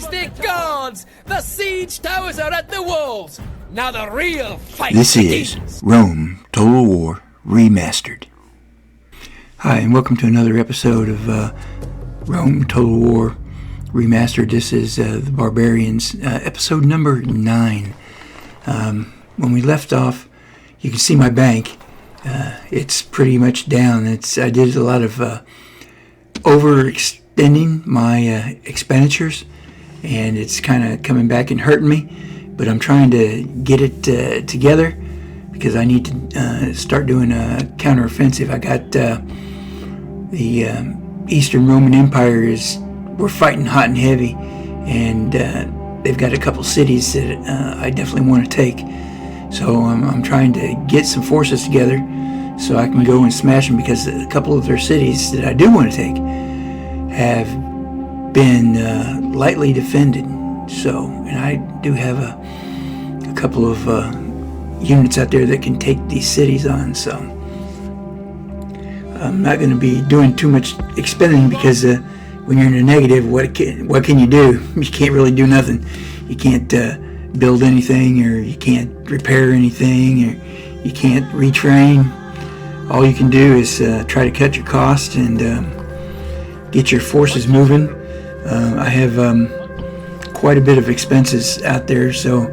Praise the gods! The siege towers are at the walls! Now the real fight This begins! is Rome Total War Remastered. Hi, and welcome to another episode of Rome Total War Remastered. This is the Barbarians, episode number 9. When we left off, you can see my bank. It's pretty much down. I did a lot of overextending my expenditures, and it's kind of coming back and hurting me. But I'm trying to get it together because I need to start doing a counteroffensive. I got the Eastern Roman Empire we're fighting hot and heavy, and they've got a couple cities that I definitely want to take. So I'm trying to get some forces together so I can go and smash them, because a couple of their cities that I do want to take have been lightly defended. So, and I do have a couple of units out there that can take these cities on. So I'm not going to be doing too much expending, because when you're in a negative, what can you do? You can't really do nothing. You can't build anything, or you can't repair anything, or you can't retrain. All you can do is try to cut your cost and get your forces moving. I have quite a bit of expenses out there, so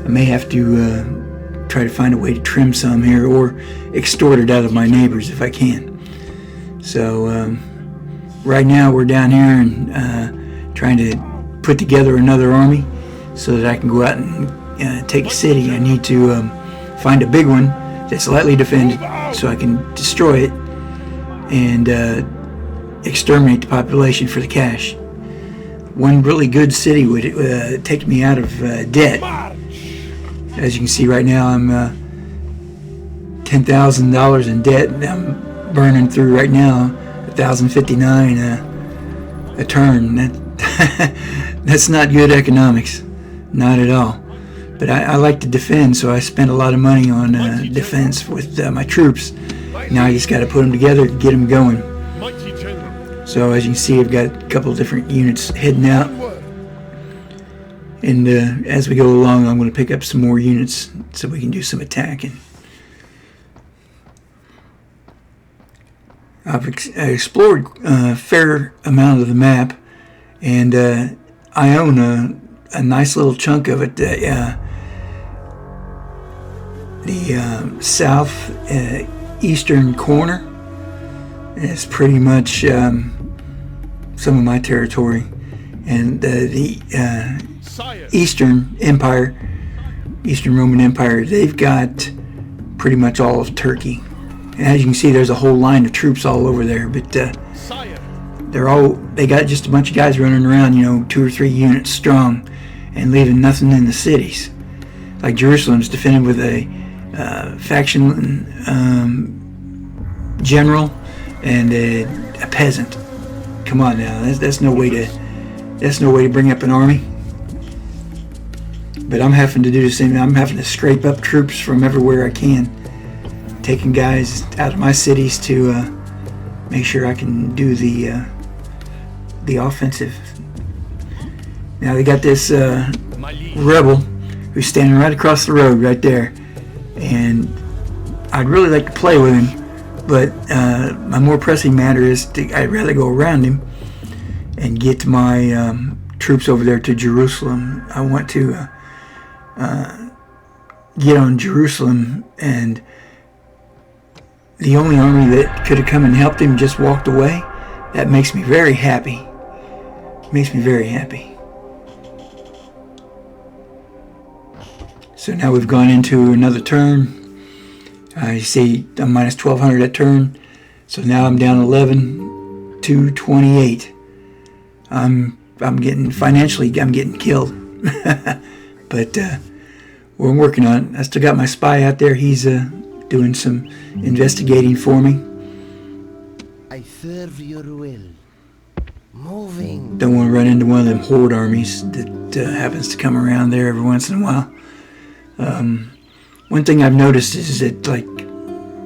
I may have to try to find a way to trim some here, or extort it out of my neighbors if I can. So right now we're down here and trying to put together another army so that I can go out and take a city. I need to find a big one that's lightly defended so I can destroy it and exterminate the population for the cash. One really good city would take me out of debt. As you can see right now, I'm $10,000 in debt, and I'm burning through right now $1,059 a turn. That's not good economics, not at all. But I like to defend, so I spend a lot of money on defense with my troops. Now I just got to put them together to get them going. So as you can see, I've got a couple of different units heading out. And as we go along, I'm going to pick up some more units so we can do some attacking. I've explored a fair amount of the map, and I own a nice little chunk of it. The south eastern corner is pretty much some of my territory, and the Eastern Empire, Eastern Roman Empire, they've got pretty much all of Turkey. And as you can see, there's a whole line of troops all over there, but they got just a bunch of guys running around, 2 or 3 units strong, and leaving nothing in the cities. Like Jerusalem's defended with a faction general and a peasant. Come on now, that's no way to bring up an army. But I'm having to do the same. I'm having to scrape up troops from everywhere I can, taking guys out of my cities to make sure I can do the offensive. Now they got this rebel who's standing right across the road right there, and I'd really like to play with him, but my more pressing matter is I'd rather go around him and get my troops over there to Jerusalem. I want to get on Jerusalem, and the only army that could have come and helped him just walked away. That makes me very happy. Makes me very happy. So now we've gone into another turn. I see I'm minus 1,200 that turn. So now I'm down 11 to 28. I'm getting killed. But we're working on it. I still got my spy out there. He's doing some investigating for me. I serve your will. Moving. Don't want to run into one of them horde armies that happens to come around there every once in a while. One thing I've noticed is that, like,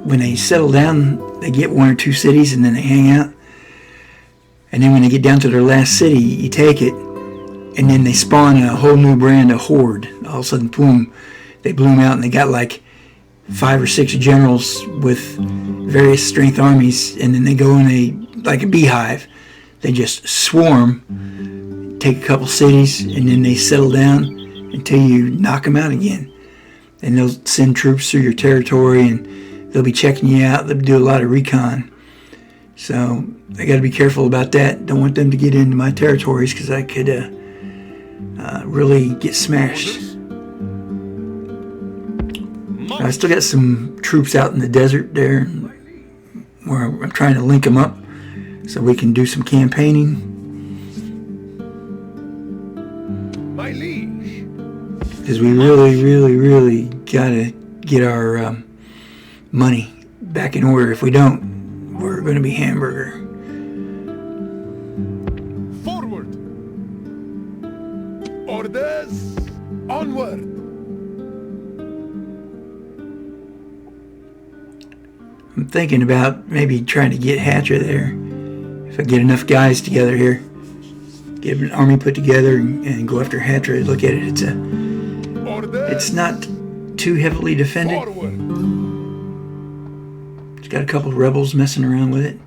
when they settle down, they get 1 or 2 cities and then they hang out. And then when they get down to their last city, you take it, and then they spawn a whole new brand of horde. All of a sudden, boom, they bloom out, and they got like 5 or 6 generals with various strength armies, and then they go in like a beehive. They just swarm, take a couple cities, and then they settle down until you knock them out again. And they'll send troops through your territory, and they'll be checking you out. They'll do a lot of recon. So I got to be careful about that. Don't want them to get into my territories, because I could really get smashed. I still got some troops out in the desert there, where I'm trying to link them up so we can do some campaigning. My liege. Because we really gotta get our money back in order. If we don't, we're gonna be hamburger. Forward. Orders. Onward. I'm thinking about maybe trying to get Hatcher there. If I get enough guys together here, get an army put together and go after Hatcher. Look at it. It's not too heavily defended. It's got a couple of rebels messing around with it,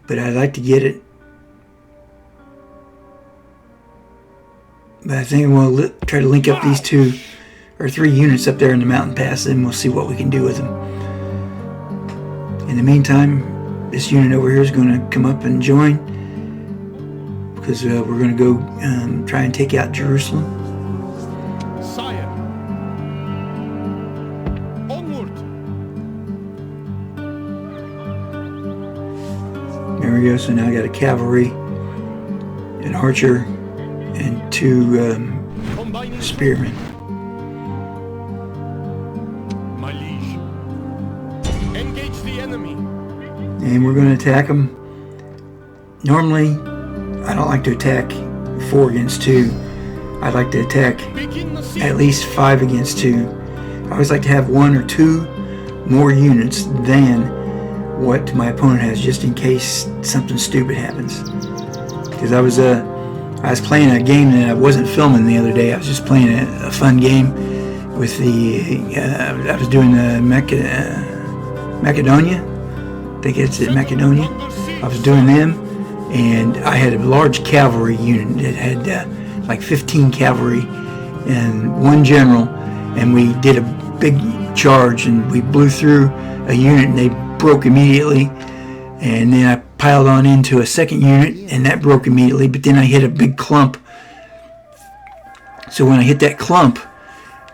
but I'd like to get it. But I think we'll try to link up these 2 or 3 units up there in the mountain pass, and we'll see what we can do with them. In the meantime, this unit over here is going to come up and join, because we're going to go try and take out Jerusalem. Sire. Onward. There we go. So now I got a cavalry, an archer, and 2 spearmen. My liege. Engage the enemy. And we're going to attack them. Normally, I don't like to attack 4 against 2. I'd like to attack at least 5 against 2. I always like to have 1 or 2 more units than what my opponent has, just in case something stupid happens. Because I was playing a game that I wasn't filming the other day. I was just playing a fun game with I was doing Macedonia. I think it's at Macedonia. I was doing them, and I had a large cavalry unit that had like 15 cavalry and 1 general, and we did a big charge, and we blew through a unit, and they broke immediately. And then I piled on into a second unit, and that broke immediately, but then I hit a big clump. So when I hit that clump,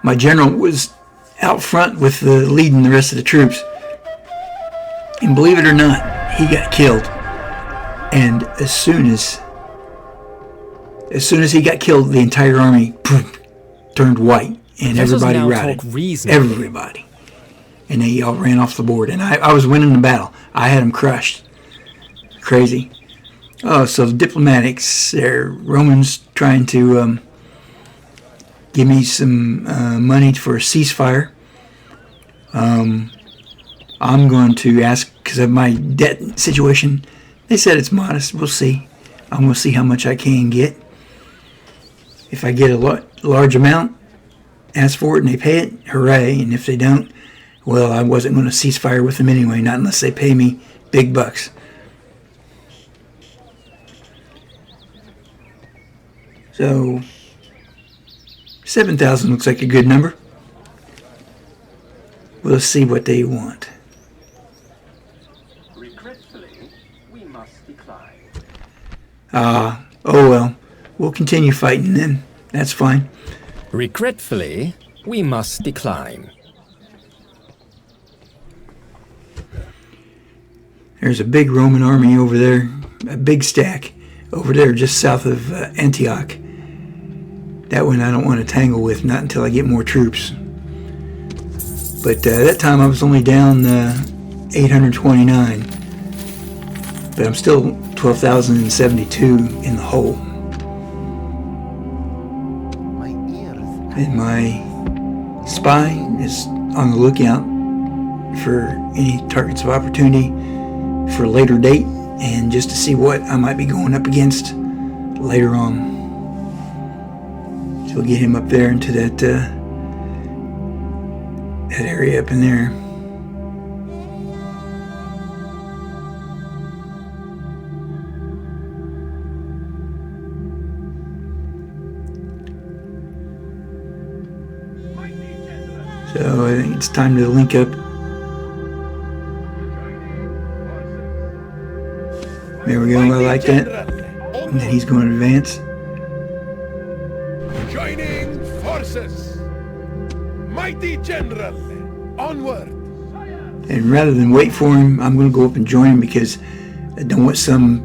my general was out front with leading the rest of the troops. And believe it or not, he got killed. And as soon as he got killed, the entire army turned white, and everybody routed. Everybody. And they all ran off the board, and I was winning the battle. I had them crushed. Crazy. Oh, so the diplomatics, they're Romans trying to give me some money for a ceasefire. I'm going to ask, because of my debt situation, they said it's modest. We'll see. I'm going to see how much I can get. If I get a large amount, ask for it and they pay it, hooray. And if they don't, well, I wasn't going to cease fire with them anyway, not unless they pay me big bucks. So 7,000 looks like a good number. We'll see what they want. Regretfully, we must decline. Oh well. We'll continue fighting then. That's fine. Regretfully, we must decline. There's a big Roman army over there, a big stack over there just south of Antioch. That one I don't want to tangle with, not until I get more troops. But that time I was only down 829. But I'm still 12,072 in the hole. And my spy is on the lookout for any targets of opportunity for a later date, and just to see what I might be going up against later on. So we'll get him up there into that that area up in there. So I think it's time to link up. There we go, I like that. And then he's going to advance. Joining forces. Mighty General, onward. And rather than wait for him, I'm going to go up and join him because I don't want some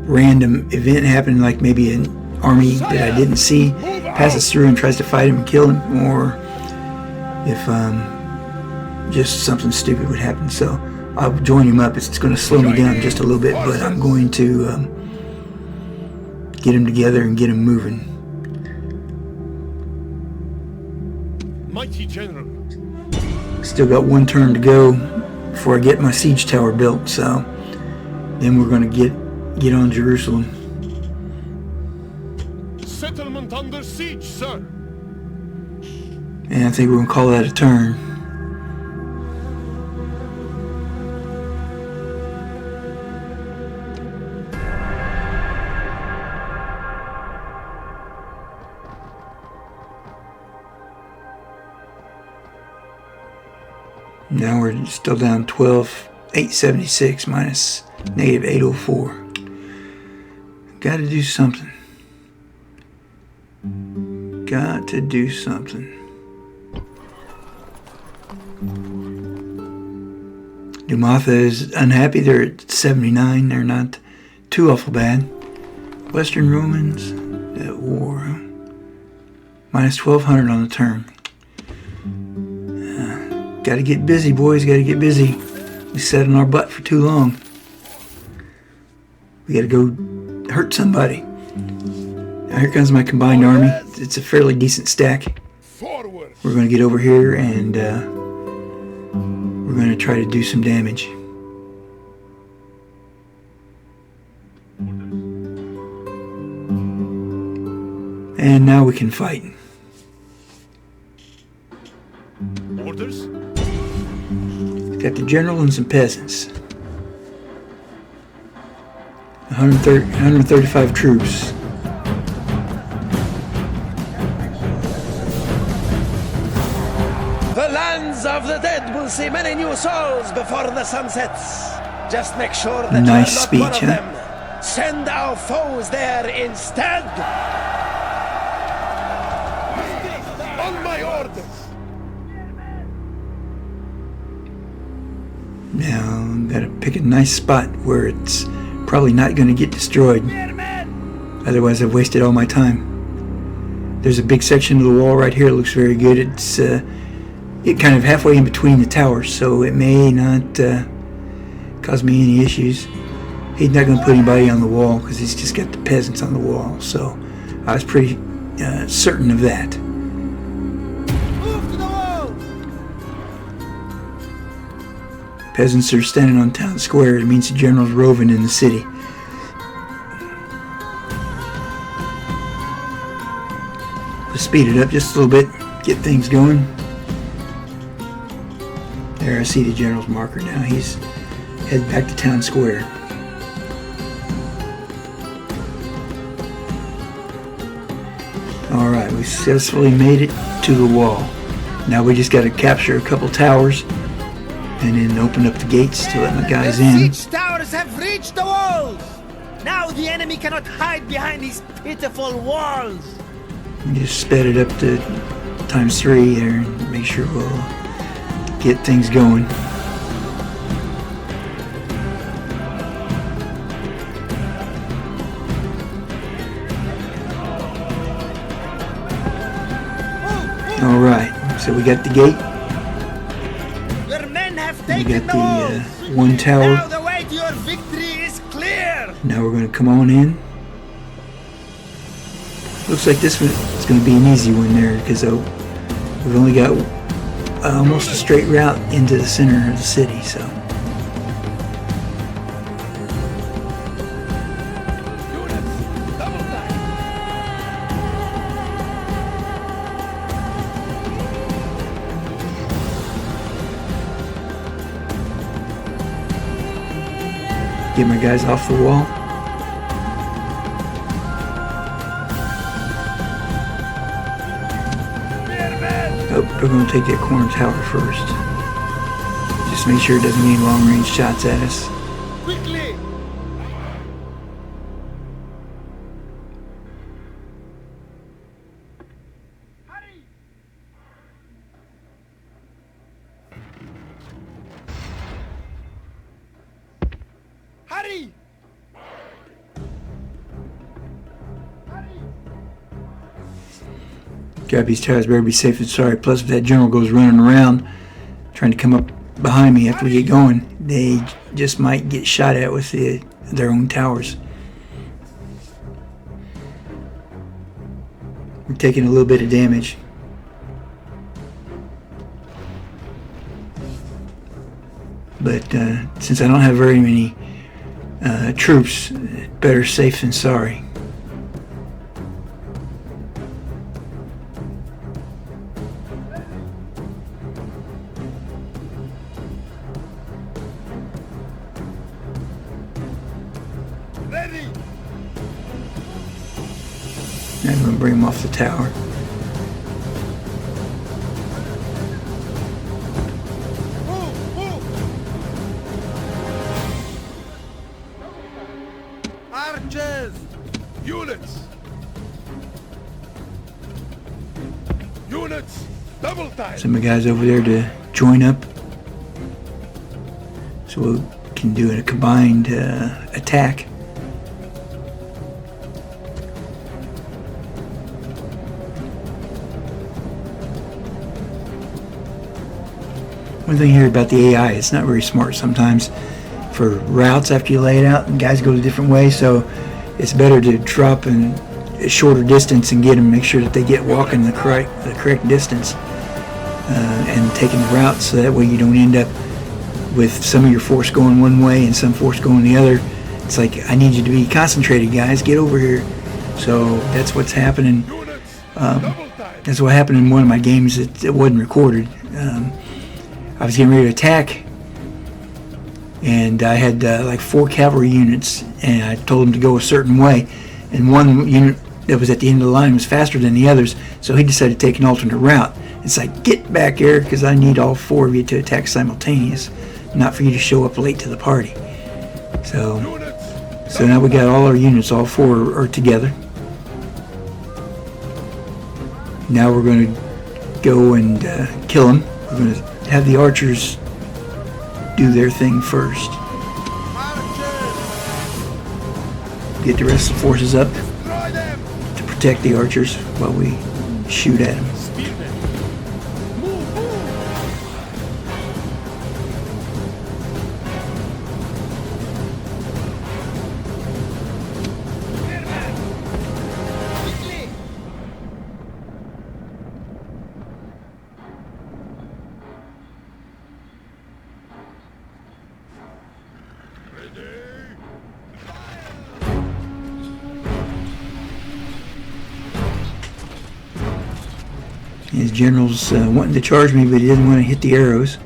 random event happening, like maybe an army that I didn't see passes through and tries to fight him and kill him, or if just something stupid would happen. So I'll join him up. It's going to slow me down just a little bit, but I'm going to get him together and get him moving. Mighty General. Still got one turn to go before I get my siege tower built, so then we're going to get on Jerusalem. Settlement under siege, sir. And I think we're going to call that a turn. Now we're still down 12,876 minus negative 804. Got to do something. Got to do something. Dumatha is unhappy. They're at 79. They're not too awful bad. Western Romans at war. Minus 1,200 on the turn. Got to get busy, boys. Got to get busy. We sat on our butt for too long. We got to go hurt somebody. Now here comes my combined army. It's a fairly decent stack. Forward. We're going to get over here and we're going to try to do some damage. And now we can fight. Orders. Got the general and some peasants. 135 troops. The lands of the dead will see many new souls before the sun sets. Just make sure that Nice you are not speech, one huh? of them. Send our foes there instead. On my orders. Now, gotta pick a nice spot where it's probably not going to get destroyed. Otherwise, I've wasted all my time. There's a big section of the wall right here. It looks very good. It's it kind of halfway in between the towers, so it may not cause me any issues. He's not going to put anybody on the wall because he's just got the peasants on the wall. So I was pretty certain of that. Peasants are standing on town square. It means the general's roving in the city. Let's speed it up just a little bit, get things going. There, I see the general's marker now. He's heading back to town square. Alright, we successfully made it to the wall. Now we just got to capture a couple towers and then open up the gates to let my guys The in. siege towers have reached the walls. Now the enemy cannot hide behind these pitiful walls. We just sped it up to ×3 there and make sure we'll get things going. Alright, so we got the gate. Your men have We taken got the the walls. one tower. Now the way to your victory is clear. Now we're going to come on in. Looks like this one is going to be an easy one there because we've only got almost a straight route into the center of the city. So Get my guys off the wall. Oh, we're going to take that corner tower first. Just make sure it doesn't need long-range shots at us. Quickly! Hurry! Grab these towers, better be safe and sorry. Plus, if that general goes running around trying to come up behind me after we get going, they just might get shot at with their own towers. We're taking a little bit of damage. But since I don't have very many troops, better safe than sorry. Ready! I'm going to bring them off the tower. Move! Move! Archers! Units! Units! Double time! Send my guys over there to join up so we can do a combined attack. One thing here about the AI, it's not very smart sometimes for routes after you lay it out, and guys go a different way, so it's better to drop in a shorter distance and get them, make sure that they get walking the correct distance and taking the route, so that way you don't end up with some of your force going one way and some force going the other. It's like, I need you to be concentrated, guys, get over here. So that's what's happening. That's what happened in one of my games. It wasn't recorded. I was getting ready to attack, and I had like 4 cavalry units, and I told them to go a certain way, and one unit that was at the end of the line was faster than the others, so he decided to take an alternate route. It's like, get back here, because I need all 4 of you to attack simultaneous, not for you to show up late to the party. So now we got all our units, all 4 are together. Now we're going to go and kill them. We're going to have the archers do their thing first. Get the rest of the forces up to protect the archers while we shoot at them. His general's wanting to charge me, but he didn't want to hit the arrows.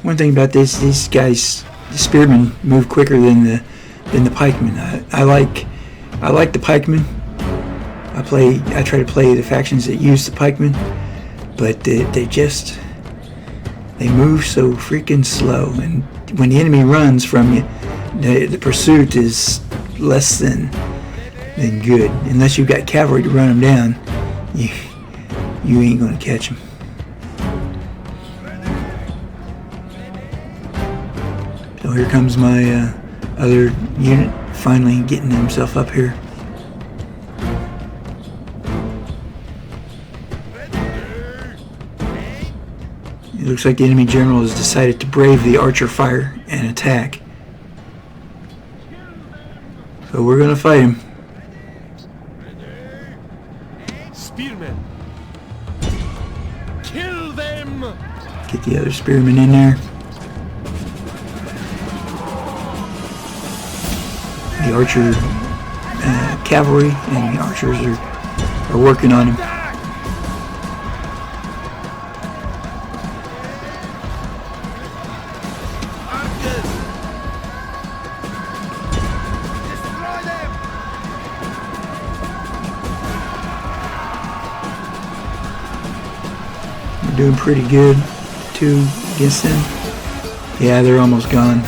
One thing about these guys, the spearmen move quicker than the pikemen. I like the pikemen. I try to play the factions that use the pikemen, but they move so freaking slow, and when the enemy runs from you, the pursuit is less than good. Unless you've got cavalry to run them down, you ain't gonna catch them. So here comes my other unit finally getting himself up here. It looks like the enemy general has decided to brave the archer fire and attack. So we're going to fight him. Spearmen! Kill them! Get the other spearmen in there. The archer cavalry and the archers are are working on him. We're doing pretty good. 2 against them. Yeah, they're almost gone.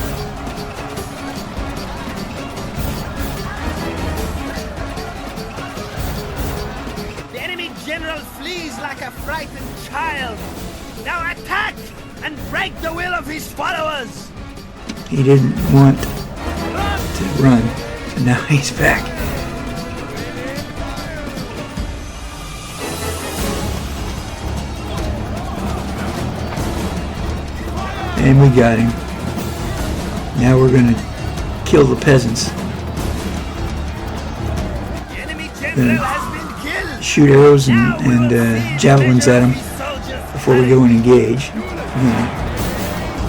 The enemy general flees like a frightened child. Now attack and break the will of his followers. He didn't want to run, so now he's back. And we got him. Now we're gonna kill the peasants. The enemy general has been killed. Shoot arrows and javelins at them before we go and engage.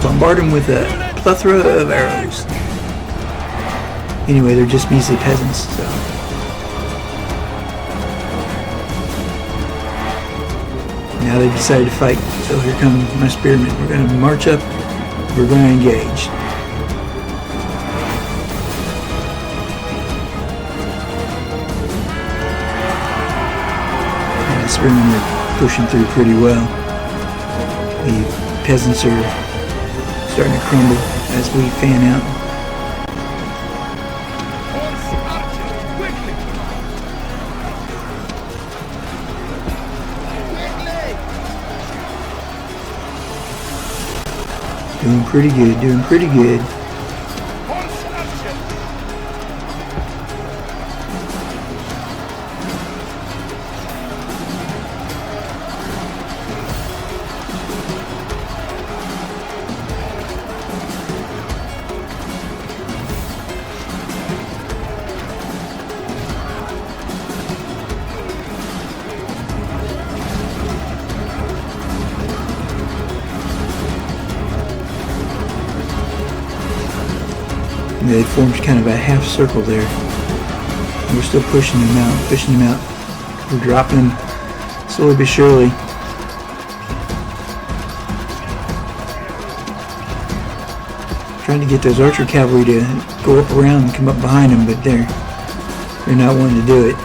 Bombard them with a plethora of arrows. Anyway, they're just measly peasants, so. Now they've decided to fight, so here come my spearmen. We're going to march up, we're going to engage. And the spearmen are pushing through pretty well. The peasants are starting to crumble as we fan out. Doing pretty good, doing pretty good. They formed kind of a half circle there. We're still pushing them out, We're dropping them slowly but surely. Trying to get those archer cavalry to go up around and come up behind them, but they're not wanting to do it.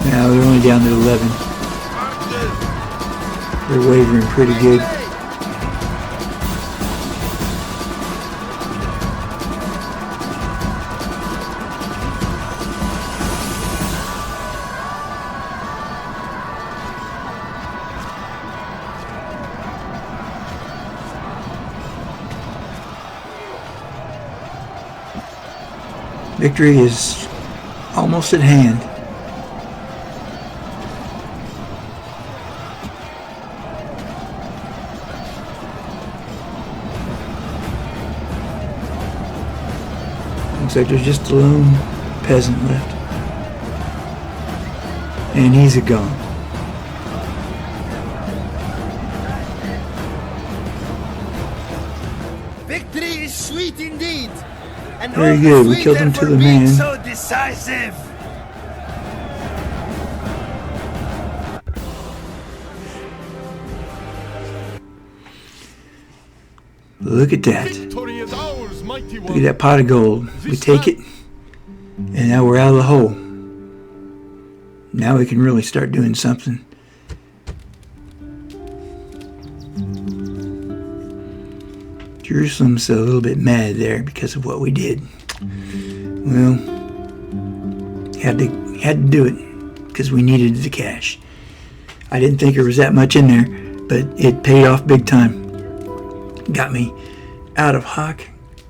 Now they're only down to 11. They're wavering pretty good. Victory is almost at hand. Looks like there's just a lone peasant left. And he's a gone. Victory is sweet indeed. And Very all good, the we killed him sweeter to for the being man. so decisive. Look at that. Victory is ours, mighty Look at one. that pot of gold. We take it, and now we're out of the hole. Now we can really start doing something. Jerusalem's a little bit mad there because of what we did. Well, had to do it because we needed the cash. I didn't think there was that much in there, but it paid off big time. Got me out of hock,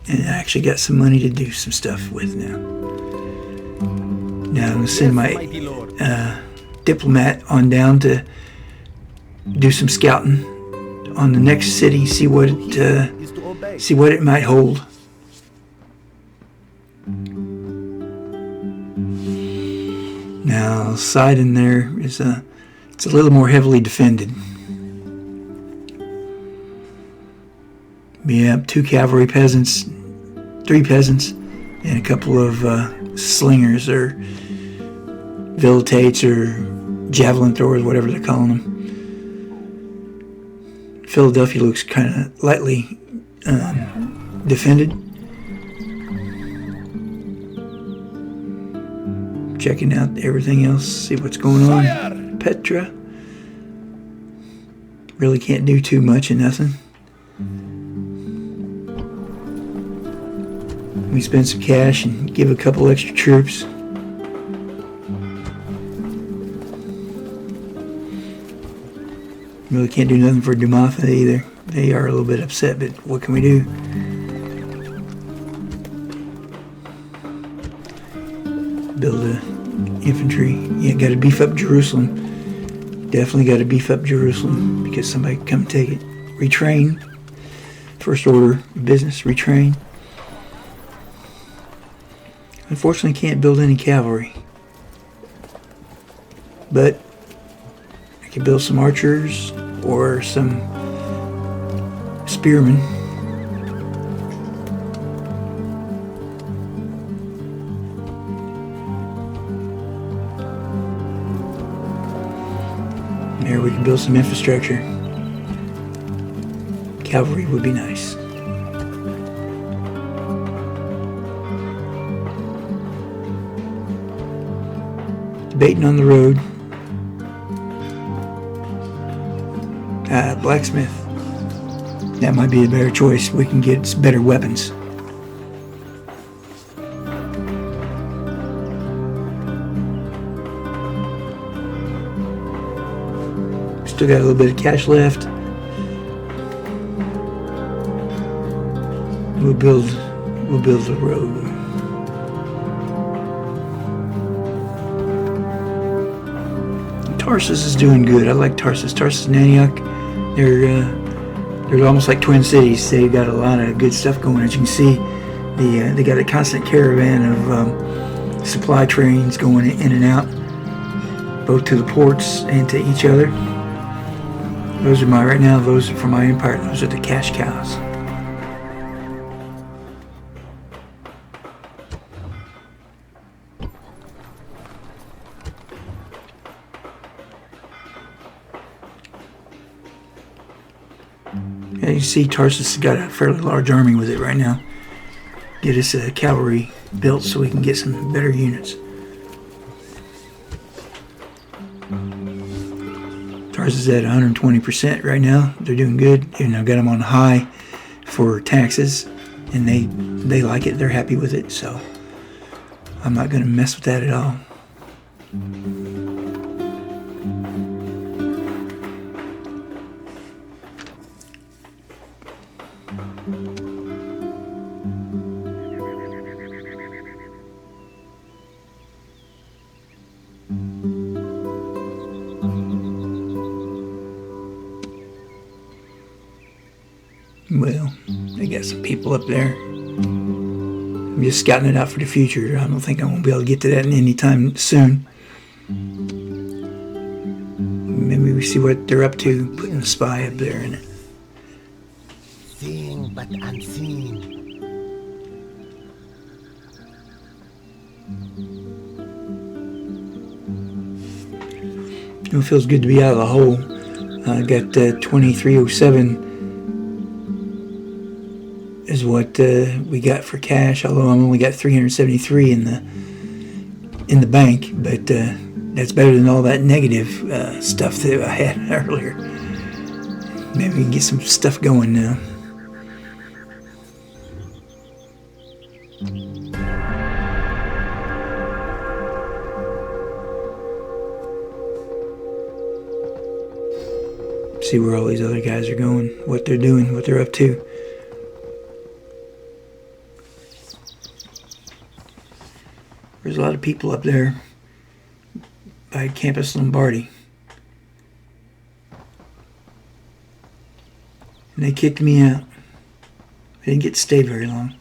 and I actually got some money to do some stuff with now. Now I'm gonna send my diplomat on down to do some scouting on the next city, see what it might hold. Now, side in there is it's a little more heavily defended. We have 2 cavalry peasants, 3 peasants, and a couple of slingers or villetates or javelin throwers, whatever they're calling them. Philadelphia looks kind of lightly defended. Checking out everything else, see what's going on. Petra. Really can't do too much of nothing. We spend some cash and give a couple extra troops. Really can't do nothing for Dumatha either. They are a little bit upset, but what can we do? Build a infantry. Yeah, got to beef up Jerusalem. Definitely got to beef up Jerusalem because somebody can come take it. Retrain. First order of business, retrain. Unfortunately, can't build any cavalry. But I can build some archers or some spearmen. There we can build some infrastructure. Cavalry would be nice. Debating on the road. Blacksmith. That might be a better choice. We can get better weapons. Still got a little bit of cash left. We'll build the road. Tarsus is doing good. I like Tarsus. Tarsus and Antioch, they're almost like twin cities. They've got a lot of good stuff going. As you can see, they got a constant caravan of supply trains going in and out, both to the ports and to each other. Those are right now, those are for my empire. Those are the cash cows. Yeah, you see Tarsus has got a fairly large army with it right now. Get us a cavalry built so we can get some better units. Tarsus is at 120% right now. They're doing good. And I've got them on high for taxes, and they like it. They're happy with it, so I'm not going to mess with that at all. Well, they got some people up there. I'm just scouting it out for the future. I don't think I won't be able to get to that anytime soon. Maybe we see what they're up to, putting a spy up there in it. Seeing but unseen. It feels good to be out of the hole. I got 2307 is what we got for cash, although I only got 373 in the bank, but that's better than all that negative stuff that I had earlier. Maybe we can get some stuff going now. See where all these other guys are going, what they're doing, what they're up to. There's a lot of people up there by Campus Lombardi. And they kicked me out. I didn't get to stay very long.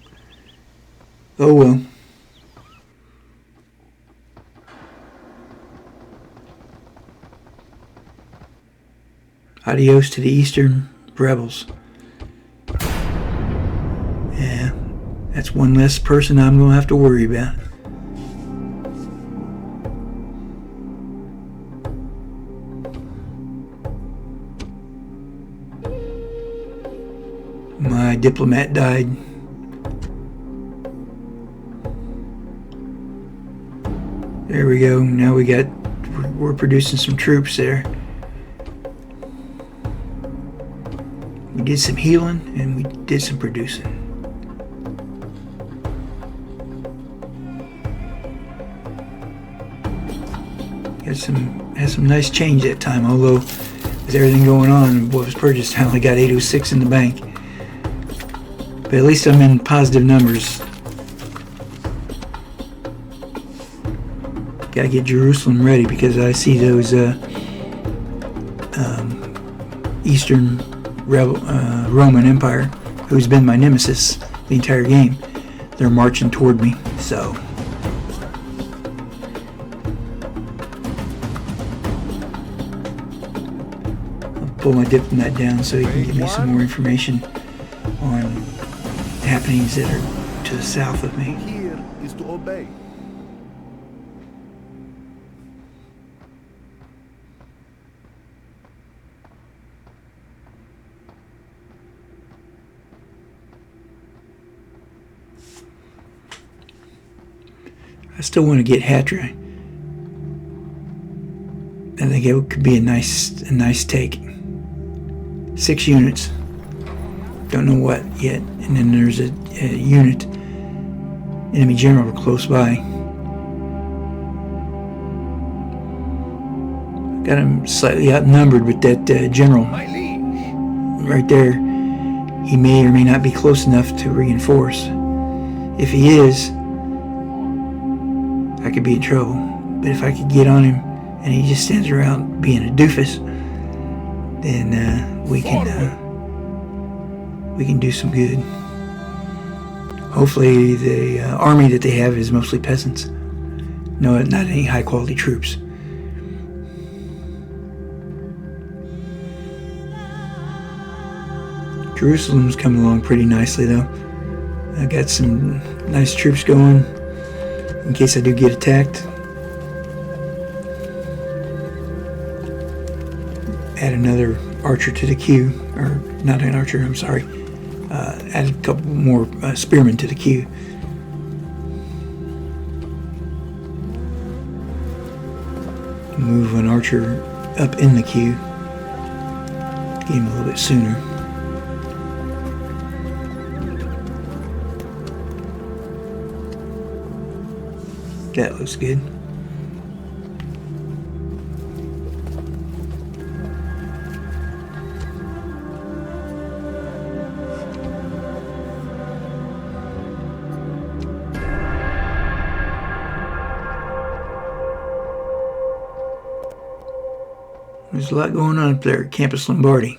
Oh well. Adios to the Eastern rebels. Yeah, that's one less person I'm going to have to worry about. My diplomat died. There we go. Now we're producing some troops there. We did some healing and we did some producing. Had some nice change that time, although with everything going on, what was purchased, I only got 806 in the bank. But at least I'm in positive numbers. Gotta get Jerusalem ready because I see those Eastern Roman Empire, who's been my nemesis the entire game. They're marching toward me, so. I'll pull my diplomat down so he can give me some more information on happenings that are to the south of me. Here is to obey. I still want to get Hatra. I think it could be a nice take. 6 units. Don't know what yet. And then there's a unit, enemy general close by. Got him slightly outnumbered with that general right there. He may or may not be close enough to reinforce. If he is, I could be in trouble. But if I could get on him and he just stands around being a doofus, then we can do some good. Hopefully the army that they have is mostly peasants. No, not any high quality troops. Jerusalem's coming along pretty nicely though. I got some nice troops going in case I do get attacked. Add another archer to the queue, or not an archer, I'm sorry. Add a couple more spearmen to the queue. Move an archer up in the queue. Get him a little bit sooner. That looks good. There's a lot going on up there at Campus Lombardi.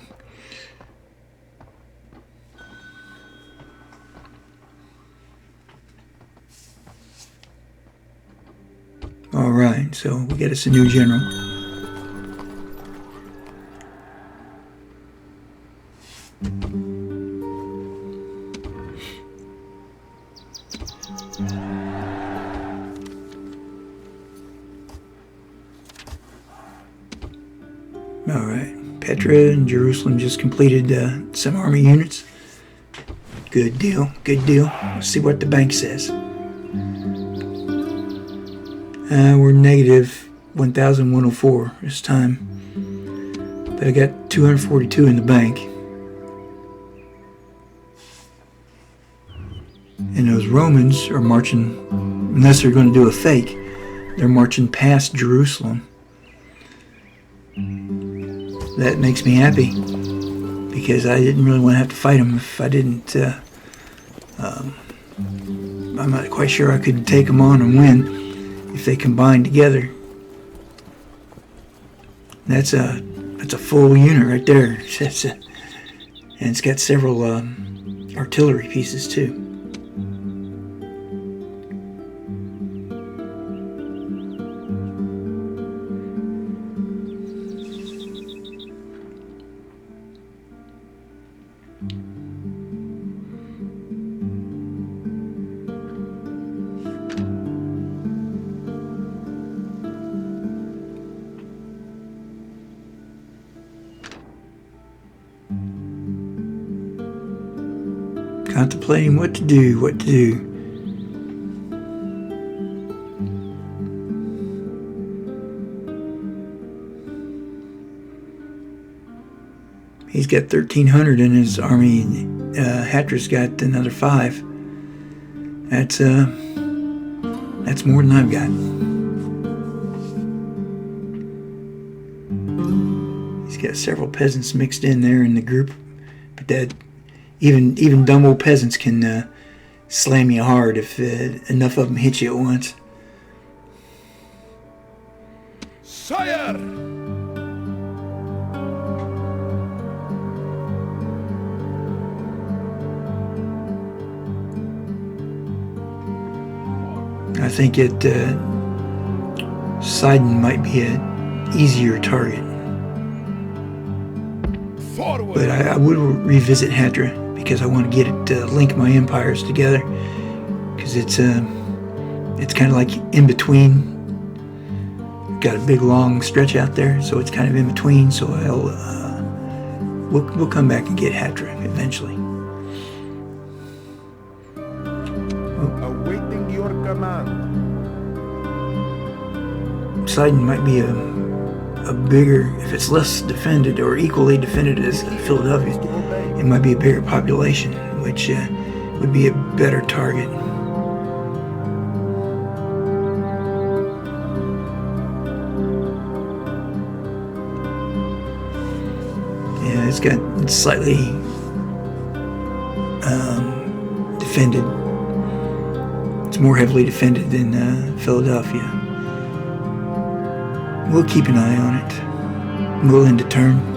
Alright, so we got us a new general. Alright, Petra and Jerusalem just completed some army units. Good deal, good deal. Let's see what the bank says. We're negative 1,104 this time. But I got 242 in the bank. And those Romans are marching, unless they're going to do a fake, they're marching past Jerusalem. That makes me happy, because I didn't really want to have to fight them if I didn't. I'm not quite sure I could take them on and win if they combine together. That's a full unit right there. And it's got several artillery pieces too. Contemplating what to do, what to do. He's got 1,300 in his army. Hatra's got another 5. That's more than I've got. He's got several peasants mixed in there in the group, but that even dumb old peasants can slam you hard if enough of them hit you at once. Sire! I think Sidon might be an easier target. Forward! But I would revisit Hatra because I want to get it to link my empires together. Because it's kind of like in between. Got a big long stretch out there, so it's kind of in between. So we'll come back and get Hatra eventually. Awaiting your command. Sidon might be a bigger, if it's less defended or equally defended as Philadelphia, it might be a bigger population, which would be a better target. Yeah, it's slightly defended. It's more heavily defended than Philadelphia. We'll keep an eye on it. We'll end a turn.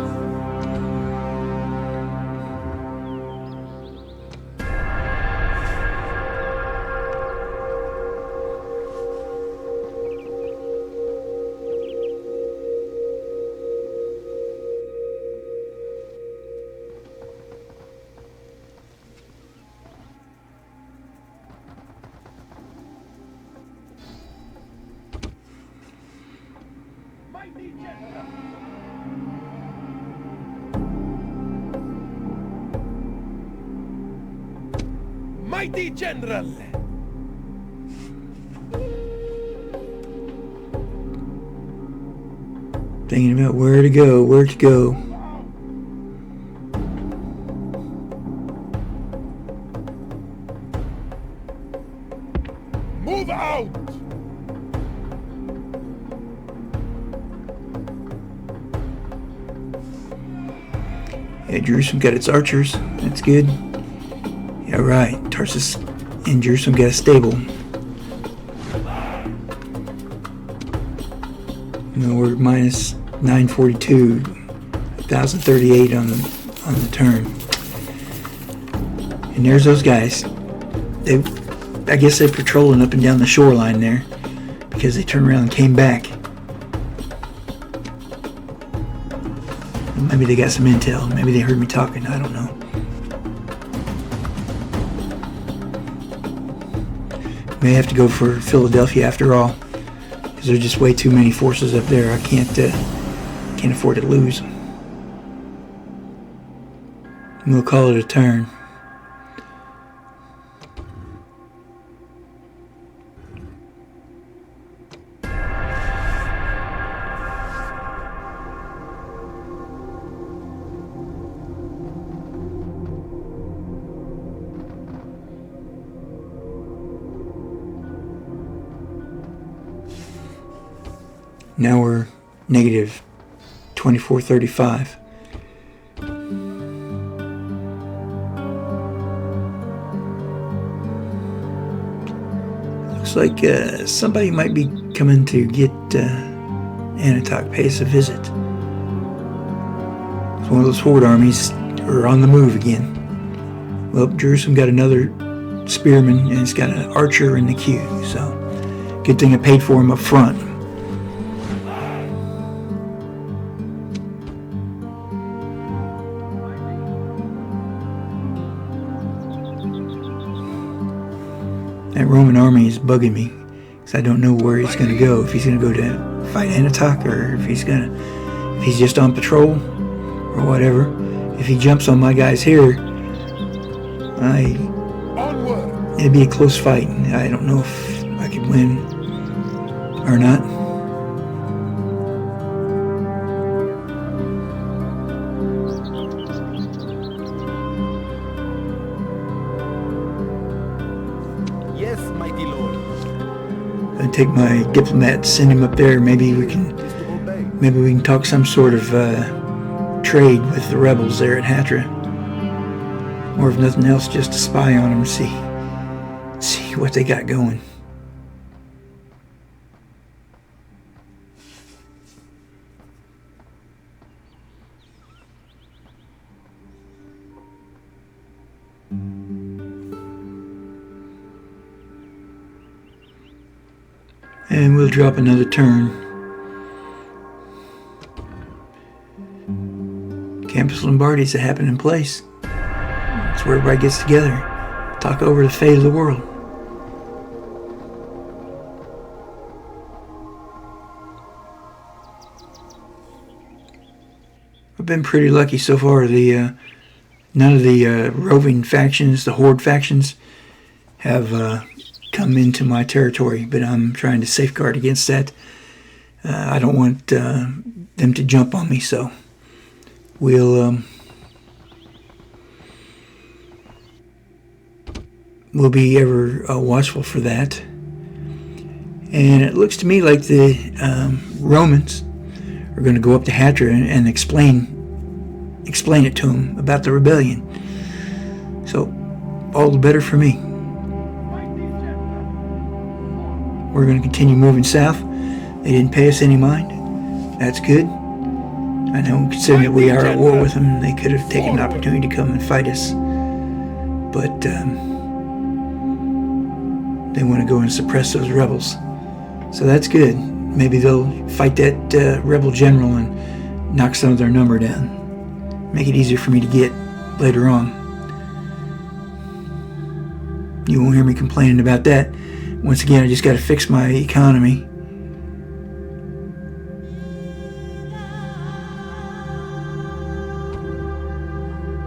Mighty General! Thinking about where to go. Move out! Yeah, Jerusalem got its archers. That's good. Yeah, right. Tarsus and Jerusalem got a stable. We're minus 942, 1,038 on the turn. And there's those guys. I guess they're patrolling up and down the shoreline there because they turned around and came back. Maybe they got some intel. Maybe they heard me talking. I don't know. May have to go for Philadelphia after all, because there's just way too many forces up there. I can't afford to lose. And we'll call it a turn. Now we're negative 2435. Looks like somebody might be coming to get Anatoch, pay us a visit. It's one of those horde armies are on the move again. Well, Jerusalem got another spearman and it's got an archer in the queue, so good thing I paid for him up front. That Roman army is bugging me because I don't know where he's going to go. If he's going to go to fight Anatoch, or if he's just on patrol, or whatever. If he jumps on my guys here, I it'd be a close fight. I don't know if I could win or not. Yes, mighty lord. I'd take my diplomat, send him up there. Maybe we can talk some sort of trade with the rebels there at Hatra, or if nothing else, just to spy on them, see what they got going. And we'll drop another turn. Campus Lombardi's a happening place. It's where everybody gets together, talk over the fate of the world. I've been pretty lucky so far. None of the roving factions, the horde factions, have come into my territory, but I'm trying to safeguard against that. I don't want them to jump on me, so we'll be ever watchful for that. And it looks to me like the Romans are going to go up to Hatra and explain it to him about the rebellion. So all the better for me. We're going to continue moving south. They didn't pay us any mind. That's good. I know, considering that we are at war with them, they could have taken an opportunity to come and fight us. But they want to go and suppress those rebels. So that's good. Maybe they'll fight that rebel general and knock some of their number down. Make it easier for me to get later on. You won't hear me complaining about that. Once again, I just got to fix my economy.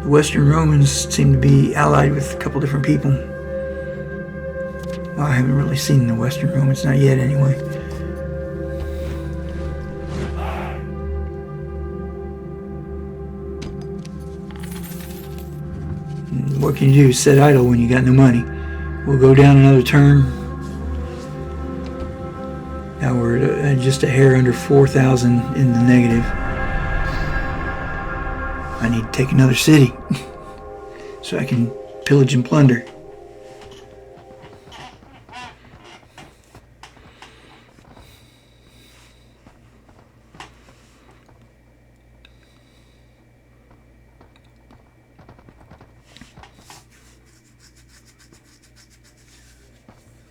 The Western Romans seem to be allied with a couple different people. Well, I haven't really seen the Western Romans, not yet anyway. What can you do? Sit idle when you got no money. We'll go down another turn. Now we're just a hair under 4,000 in the negative. I need to take another city so I can pillage and plunder.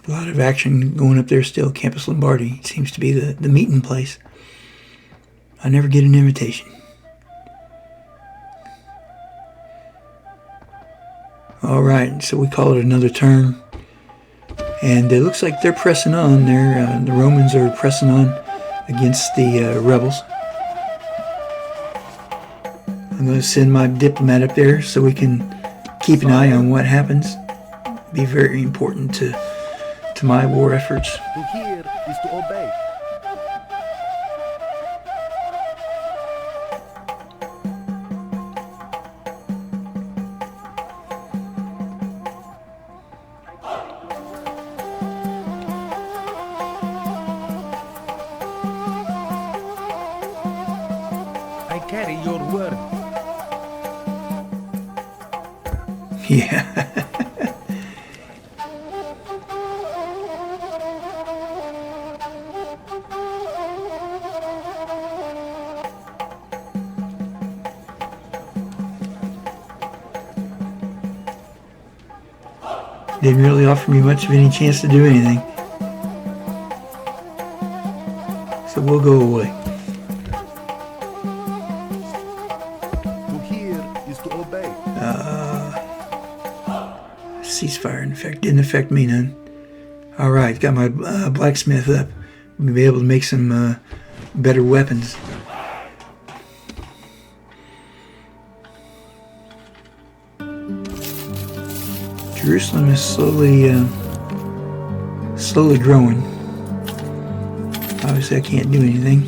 A lot of action going up there still. Campus Lombardi seems to be the meeting place. I never get an invitation. Alright, so we call it another turn. And it looks like they're pressing on there. The Romans are pressing on against the rebels. I'm going to send my diplomat up there so we can keep an eye on what happens. Be very important to my war efforts. To hear is to obey. I carry your word. Yeah. Didn't really offer me much of any chance to do anything. So we'll go away. To hear is to obey. Ceasefire didn't affect me none. Alright, got my blacksmith up. We'll be able to make some better weapons. Jerusalem is slowly growing. Obviously, I can't do anything.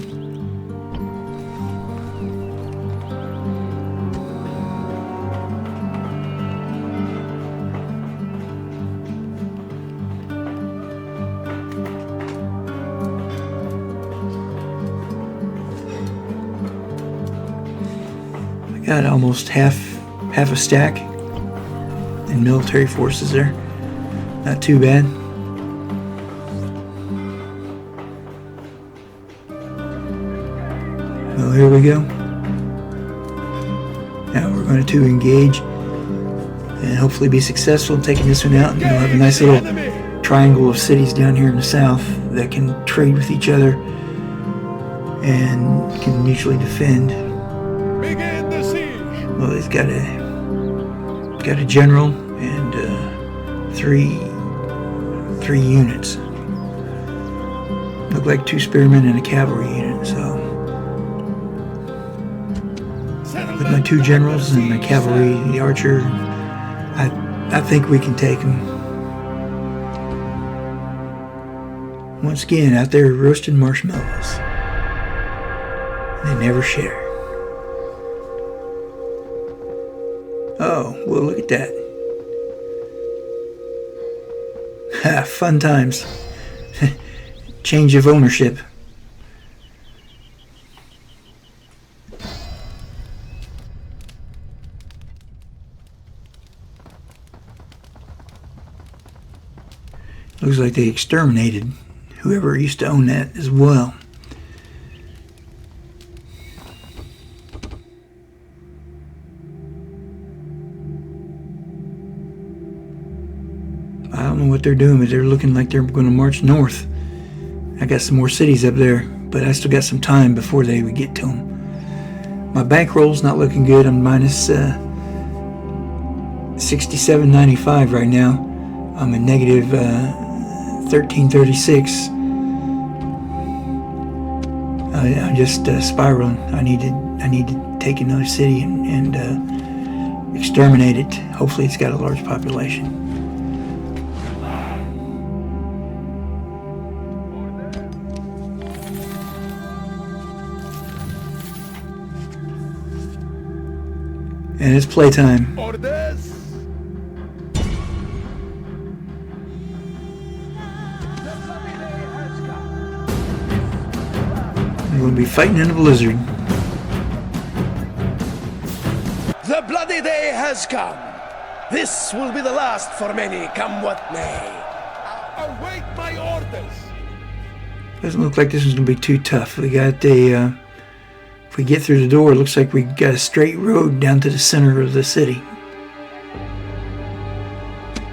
I got almost half a stack in military forces there. Not too bad. Well, here we go. Now we're going to engage and hopefully be successful in taking this one out. And we'll have a nice little triangle of cities down here in the south that can trade with each other and can mutually defend. Begin the siege. Well, he's got a general and three units. Look like 2 spearmen and a cavalry unit. So with my 2 generals and the cavalry, the archer, I think we can take them. Once again, out there roasting marshmallows. They never share. Oh, well, look at that. Ha, fun times. Change of ownership. Looks like they exterminated whoever used to own that as well. I don't know what they're doing, but they're looking like they're going to march north. I got some more cities up there, but I still got some time before they would get to them. My bankroll's not looking good. I'm minus 67.95 right now. I'm in negative 1336. I'm just spiraling. I need to take another city and exterminate it. Hopefully, it's got a large population. And it's playtime. Orders. We're going to be fighting in a blizzard. The bloody day has come. This will be the last for many, come what may. Await my orders. Doesn't look like this is going to be too tough. We got a, if we get through the door, it looks like we got a straight road down to the center of the city.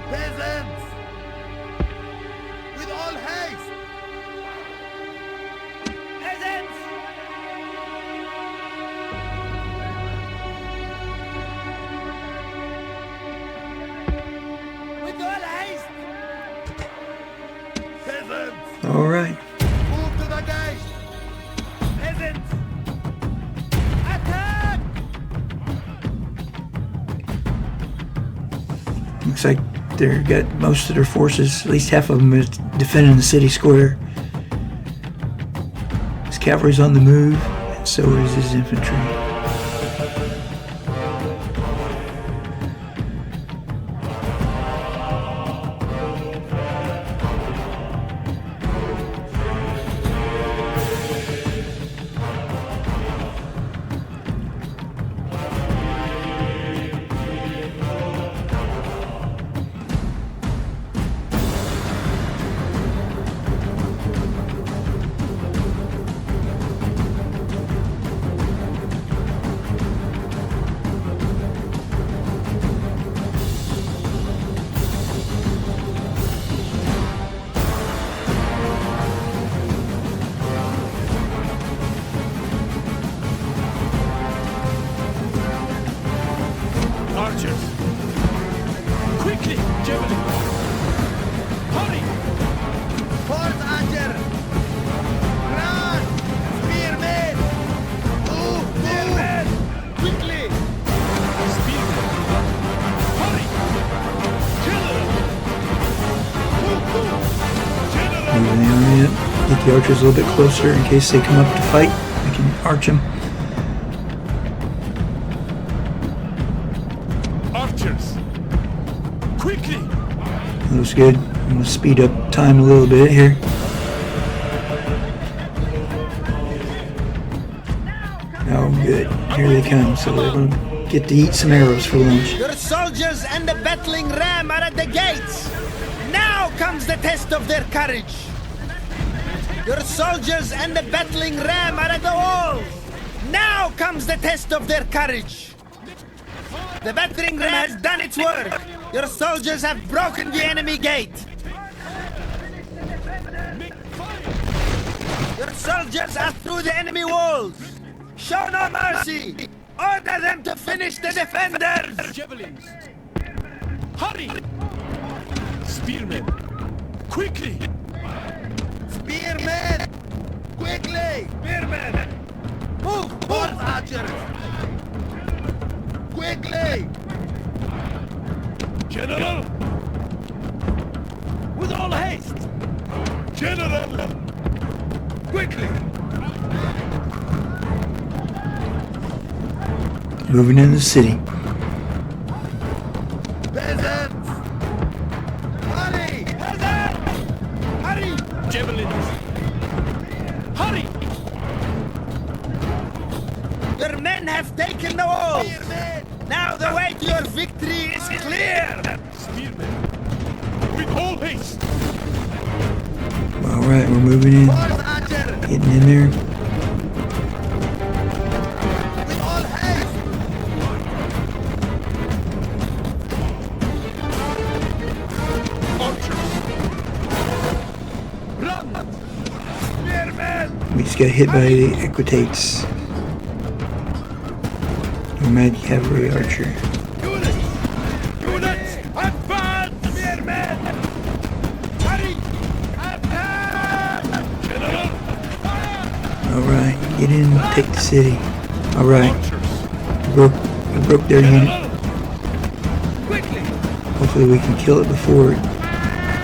Peasants! With all haste! Peasants! With all haste! Peasants! All right. Move to the gate! Peasants! Attack! Looks like they've got most of their forces, at least half of them, is defending the city square. His cavalry's on the move, and so is his infantry. the archers a little bit closer in case they come up to fight. I can arch them. Archers! Quickly! Looks good. I'm going to speed up time a little bit here. Oh, good. Here they come. So they're going to get to eat some arrows for lunch. Your soldiers and the battling ram are at the gates. Now comes the test of their courage. Your soldiers and the battling ram are at the walls. Now comes the test of their courage. The battering ram has done its work. Your soldiers have broken the enemy gate. Your soldiers are through the enemy walls. Show no mercy. Order them to finish the defenders. Javelins! Hurry! Spearmen! Quickly! Spearmen! Quickly! Spearmen! Move! Move, archers! Quickly! General! With all haste! General! Quickly! Moving into the city. Peasants! Hurry! Peasants! Hurry! Javelins! Hurry! Your men have taken the walls. Spearmen! Now the way to your victory is clear. Spearmen! With all haste! Alright, we're moving in. Force archer! Getting in there. With all haste! Archers! Run! Spearmen! We just got hit by the equitates. Nomad cavalry archer. Units! Units! Advance! Spearmen! Hurry! Attack! General! Fire! Alright, get in, take the city. Alright, Archers! we broke their unit. General! Quickly! Hopefully we can kill it before it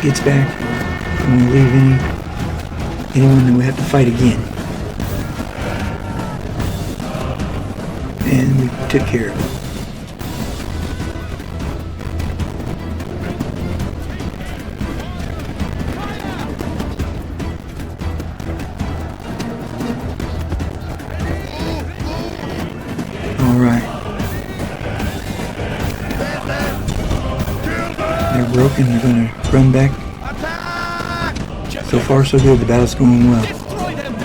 gets back. Don't want to leave anyone that we have to fight again. And we took care of it. Alright. They're broken, they're gonna run back. So far so good, the battle's going well. Destroy them!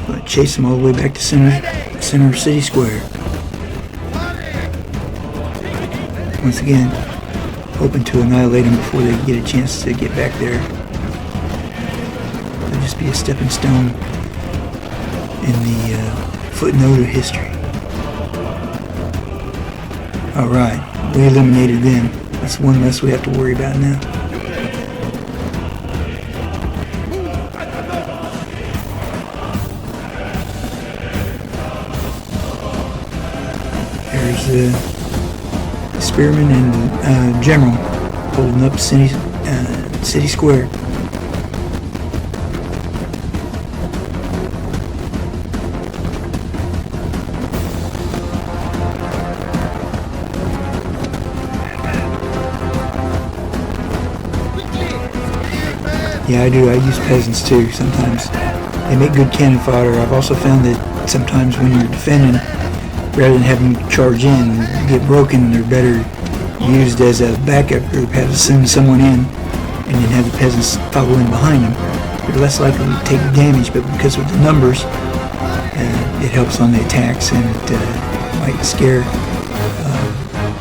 But chase them all the way back to center city square. Once again, hoping to annihilate them before they get a chance to get back there. It'll just be a stepping stone in the footnote of history. Alright, we eliminated them. That's one less we have to worry about now. There's the spearman and general holding up city square. Yeah, I do. I use peasants too sometimes. They make good cannon fodder. I've also found that sometimes when you're defending, rather than having them charge in and get broken, they're better used as a backup group. Have to send someone in and then have the peasants follow in behind them. They're less likely to take damage, but because of the numbers, it helps on the attacks, and it might scare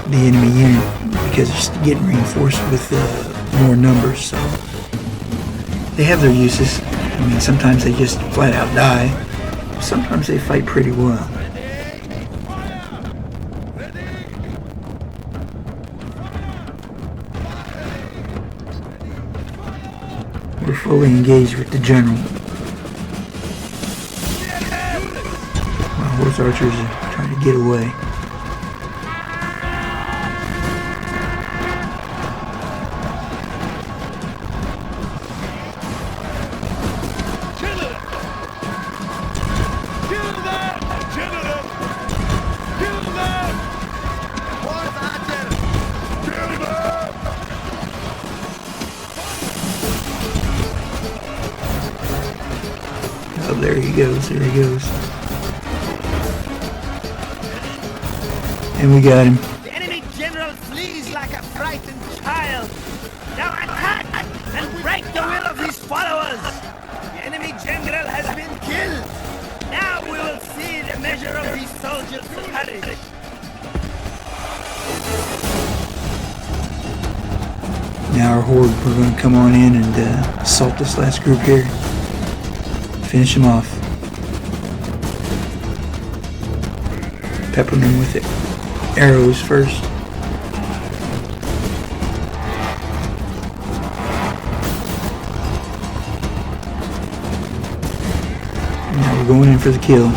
the enemy unit because it's getting reinforced with more numbers. So they have their uses. I mean, sometimes they just flat out die. Sometimes they fight pretty well. We're fully engaged with the general. My horse archers are trying to get away. There he goes. There he goes. And we got him. The enemy general flees like a frightened child. Now attack and break the will of his followers. The enemy general has been killed. Now we will see the measure of his soldiers' courage. Now our horde, we're going to come on in and assault this last group here. Finish them off. Peppering them with it. Arrows first. Now we're going in for the kill.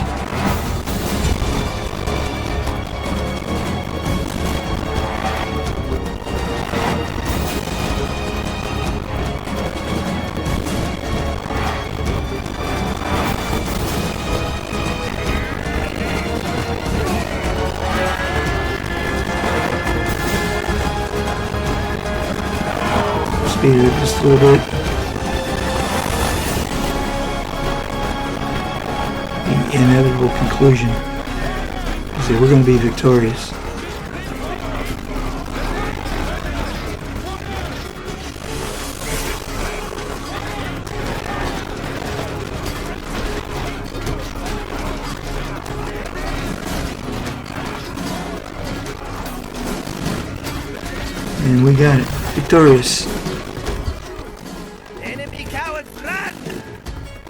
Speed it up just a little bit. The inevitable conclusion is that we're going to be victorious. And we got it. Victorious. Enemy cowards, run!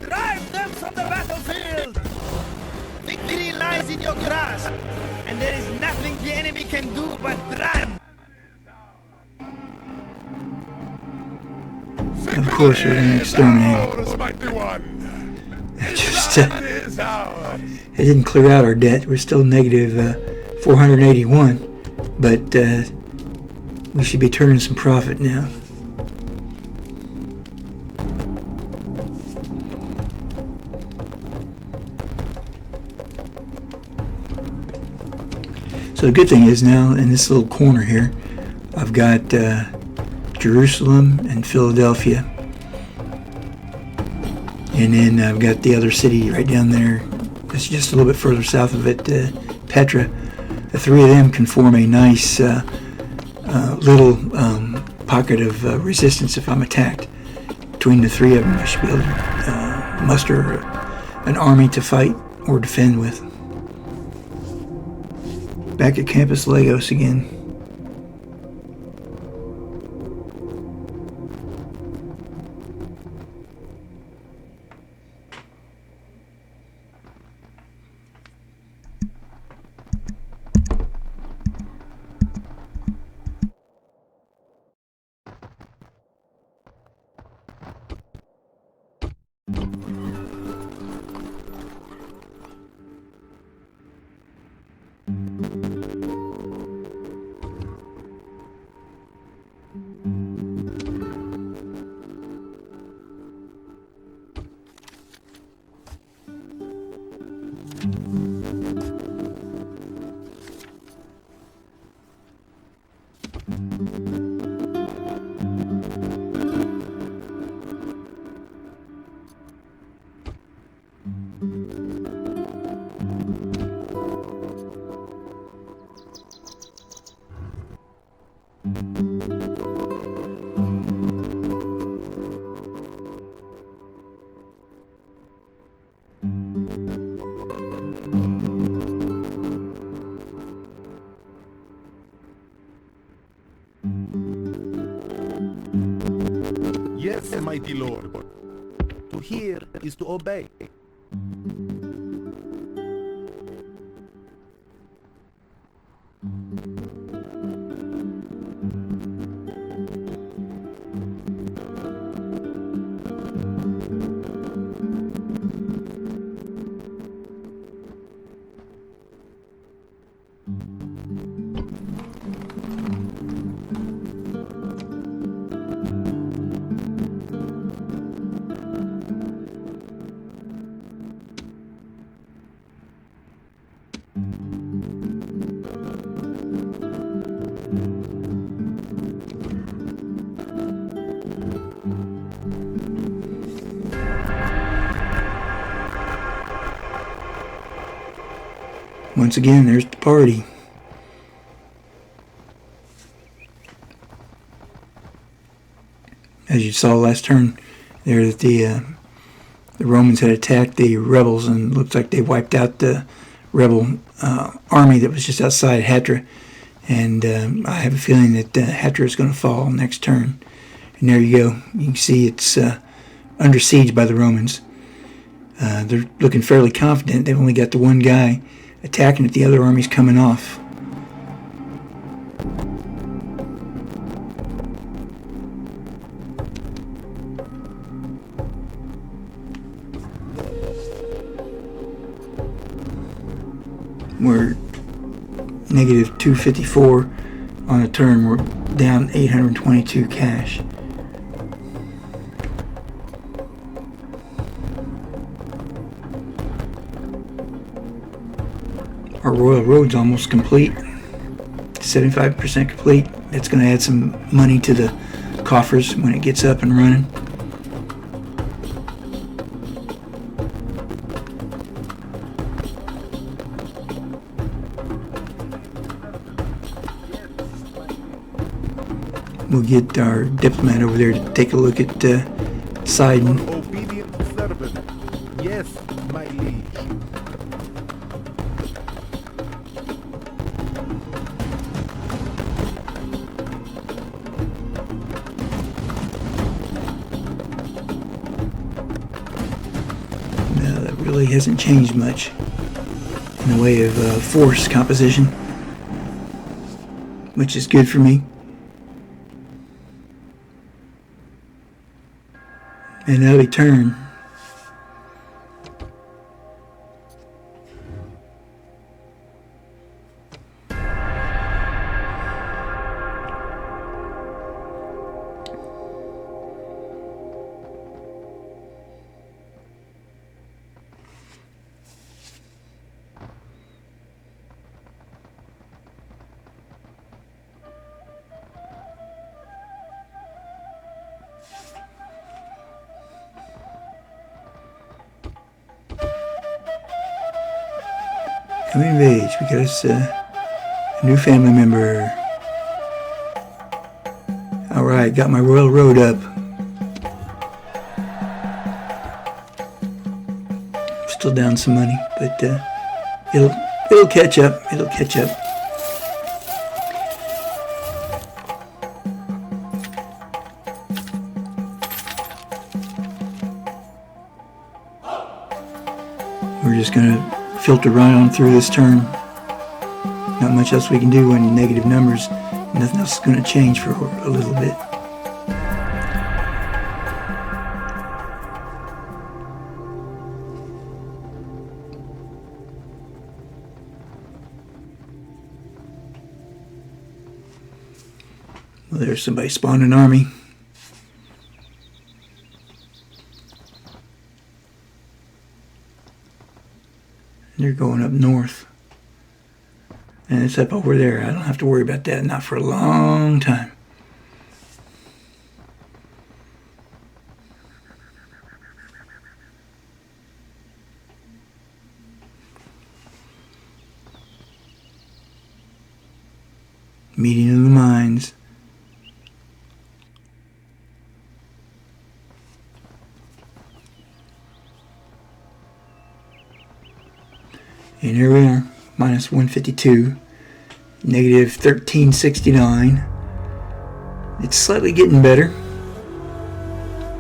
Drive them from the battlefield! Victory lies in your grasp, and there is nothing the enemy can do but run! Of course we're going to exterminate. Ours, mighty one. Just, Land is ours. it didn't clear out our debt. We're still negative 481, but we should be turning some profit now. So the good thing is now in this little corner here, I've got Jerusalem and Philadelphia. And then I've got the other city right down there. It's just a little bit further south of it, Petra. The three of them can form a nice little pocket of resistance if I'm attacked. Between the three of them, I should be able to muster an army to fight or defend with. Back at Campus Lagos again. Yes, mighty lord. To hear is to obey. Once again, there's the party. As you saw last turn, there that the Romans had attacked the rebels, and looked like they wiped out the rebel army that was just outside Hatra. And I have a feeling that Hatra is going to fall next turn. And there you go. You can see it's under siege by the Romans. They're looking fairly confident. They've only got the one guy attacking it. The other army's coming off. We're negative 254 on a turn. We're down 822 cash. Our Royal Road's almost complete, 75% complete. It's going to add some money to the coffers when it gets up and running. We'll get our diplomat over there to take a look at Sidon. Obedient servant. Yes, my liege. No, that really hasn't changed much in the way of force composition, which is good for me. An early turn. Coming of age, we got us a new family member. Alright, got my Royal Road up. Still down some money, but it'll catch up. It'll catch up. We're just gonna filter right on through this turn. Not much else we can do when negative numbers. Nothing else is going to change for a little bit. Well, there's somebody spawning an army. They're going up north. And it's up over there. I don't have to worry about that. Not for a long time. Meeting of the minds. And here we are, minus 152, negative 1369. It's slightly getting better.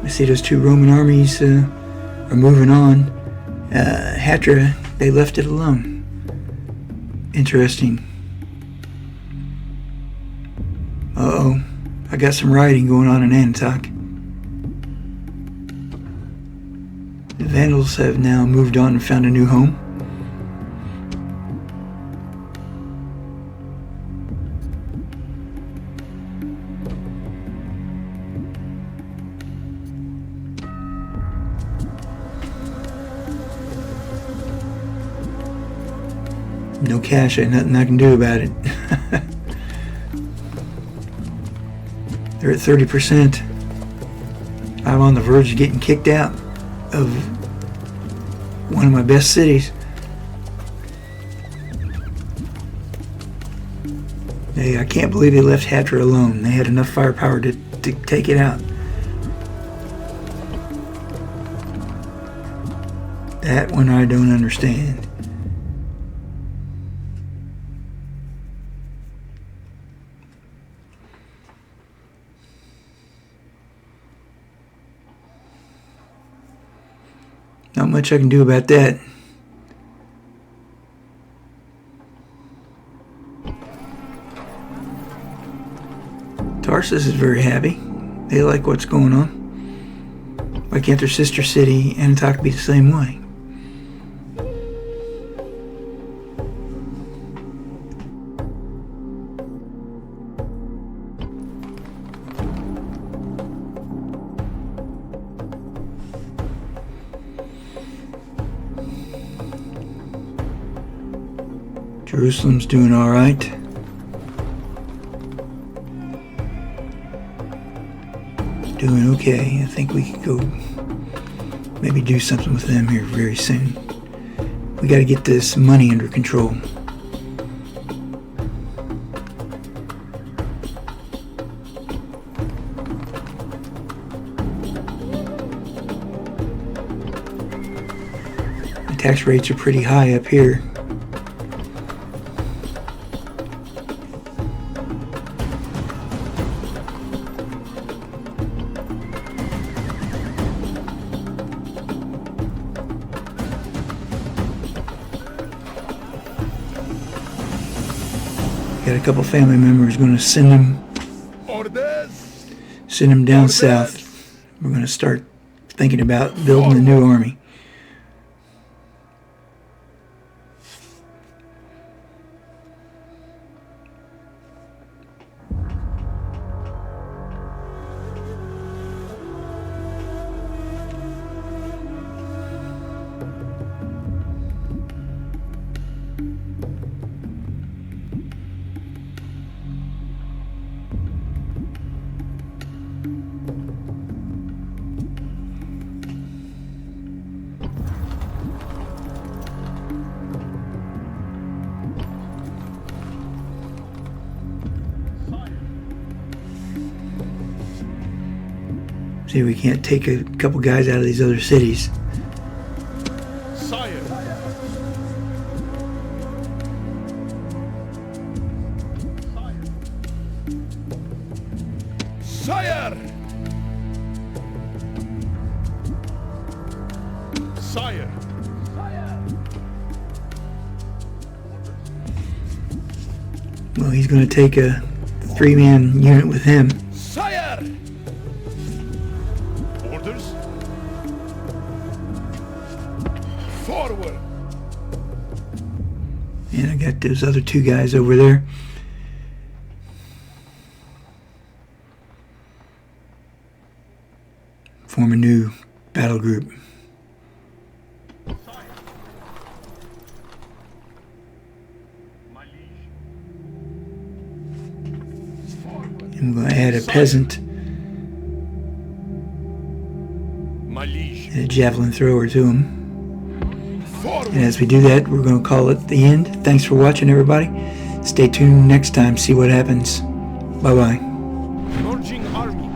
I see those two Roman armies are moving on. Hatra, they left it alone. Interesting. Uh-oh, I got some rioting going on in Antioch. The Vandals have now moved on and found a new home. No cash, ain't nothing I can do about it. They're at 30%. I'm on the verge of getting kicked out of one of my best cities. Hey, I can't believe they left Hatra alone. They had enough firepower to take it out. That one I don't understand. Not much I can do about that. Tarsus is very happy. They like what's going on. Why can't their sister city, Antioch, be the same way? Jerusalem's doing all right. Doing okay. I think we could go maybe do something with them here very soon. We got to get this money under control. The tax rates are pretty high up here. Got a couple family members going to send them down south. We're going to start thinking about building a new army. See, we can't take a couple guys out of these other cities. Sire. Sire. Sire. Well, he's going to take a 3-man unit with him. Sire! Orders. Forward. And I got those other 2 guys over there. Form a new battle group. I'm going to add a peasant My liege. and a javelin thrower to him. And as we do that, we're going to call it the end. Thanks for watching, everybody. Stay tuned next time, see what happens. Bye-bye. Merging army.